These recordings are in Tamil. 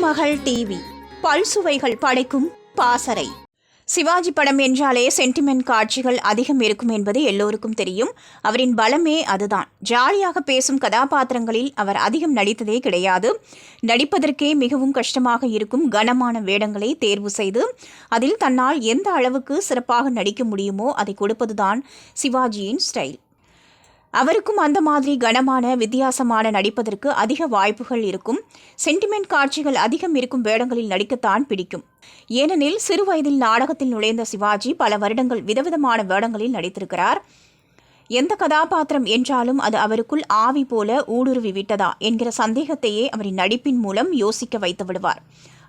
திருமகள் டிவி பல்சுவைகள் படைக்கும் பாசறை. சிவாஜி படம் என்றாலே சென்டிமெண்ட் காட்சிகள் அதிகம் இருக்கும் என்பது எல்லோருக்கும் தெரியும். அவரின் பலமே அதுதான். ஜாலியாக பேசும் கதாபாத்திரங்களில் அவர் அதிகம் நடித்ததே கிடையாது. நடிப்பதற்கே மிகவும் கஷ்டமாக இருக்கும் கனமான வேடங்களை தேர்வு செய்து அதில் தன்னால் எந்த அளவுக்கு சிறப்பாக நடிக்க முடியுமோ அதை கொடுப்பதுதான் சிவாஜியின் ஸ்டைல். அவருக்கும் அந்த மாதிரி கனமான வித்தியாசமான நடிப்பதற்கு அதிக வாய்ப்புகள் இருக்கும். சென்டிமெண்ட் காட்சிகள் அதிகம் இருக்கும் வேடங்களில் நடிக்கத்தான் பிடிக்கும். ஏனெனில் சிறு வயதில் நாடகத்தில் நுழைந்த சிவாஜி பல வருடங்கள் விதவிதமான வேடங்களில் நடித்திருக்கிறார். எந்த கதாபாத்திரம் என்றாலும் அது அவருக்குள் ஆவி போல ஊடுருவி விட்டதா என்கிற சந்தேகத்தையே அவரின் நடிப்பின் மூலம் யோசிக்க வைத்து விடுவார்.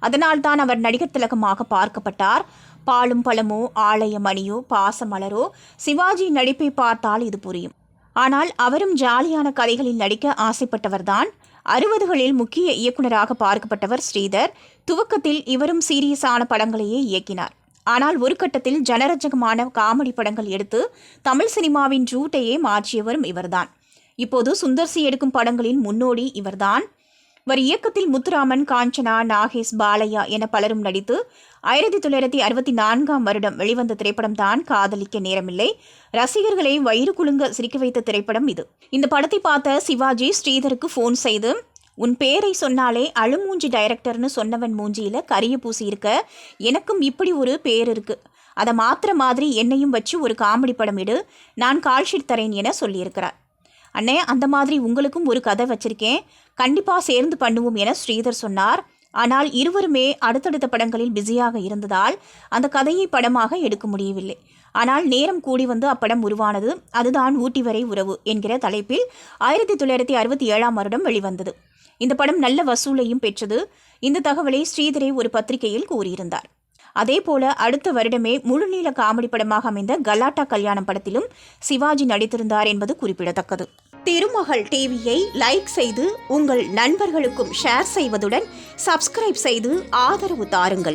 அதனால்தான் அவர் நடிகர் திலகமாக பார்க்கப்பட்டார். பாலும் பழமோ ஆலய மணியோ பாசமலரோ சிவாஜி நடிப்பை பார்த்தால் இது புரியும். ஆனால் அவரும் ஜாலியான கதைகளில் நடிக்க ஆசைப்பட்டவர்தான். 60களில் முக்கிய இயக்குநராக பார்க்கப்பட்டவர் ஸ்ரீதர். துவக்கத்தில் இவரும் சீரியஸான படங்களையே இயக்கினார். ஆனால் ஒரு கட்டத்தில் ஜனரஞ்சகமான காமெடி படங்கள் எடுத்து தமிழ் சினிமாவின் ரூட்டையே மாற்றியவரும் இவர்தான். இப்போது சுந்தர்சி எடுக்கும் படங்களின் முன்னோடி இவர்தான். இவர் இயக்கத்தில் முத்துராமன், காஞ்சனா, நாகேஷ், பாலையா என பலரும் நடித்து 1964ஆம் வருடம் வெளிவந்த திரைப்படம்தான் காதலிக்க நேரமில்லை. ரசிகர்களை வயிறு குலுங்க சிரிக்க வைத்த திரைப்படம் இது. இந்த படத்தை பார்த்த சிவாஜி ஸ்ரீதருக்கு ஃபோன் செய்து, உன் பேரை சொன்னாலே அழுமூஞ்சி டைரக்டர்னு சொன்னவன் மூஞ்சியில் கரிய பூசி இருக்க, எனக்கும் இப்படி ஒரு பேர் இருக்கு, அதை மாத்திர மாதிரி என்னையும் வச்சு ஒரு காமெடி படம் எடு, நான் கால்ஷீட் தரேன் என சொல்லியிருக்கிறார். அண்ணே, அந்த மாதிரி உங்களுக்கும் ஒரு கதை வச்சிருக்கேன், கண்டிப்பாக சேர்ந்து பண்ணுவோம் என ஸ்ரீதர் சொன்னார். ஆனால் இருவருமே அடுத்தடுத்த படங்களில் பிஸியாக இருந்ததால் அந்த கதையை படமாக எடுக்க முடியவில்லை. ஆனால் நேரம் கூடி வந்து அப்படம் உருவானது. அதுதான் ஊட்டி வரை உறவு என்கிற தலைப்பில் 1967ஆம் வருடம் வெளிவந்தது. இந்த படம் நல்ல வசூலையும் பெற்றது. இந்த தகவலை ஸ்ரீதரே ஒரு பத்திரிகையில் கூறியிருந்தார். அதேபோல அடுத்த வருடமே முழுநீள காமெடி படமாக அமைந்த கலாட்டா கல்யாணம் படத்திலும் சிவாஜி நடித்திருந்தார் என்பது குறிப்பிடத்தக்கது. திருமகள் டிவியை லைக் செய்து உங்கள் நண்பர்களுக்கும் ஷேர் செய்வதுடன் சப்ஸ்கிரைப் செய்து ஆதரவு தாருங்கள்.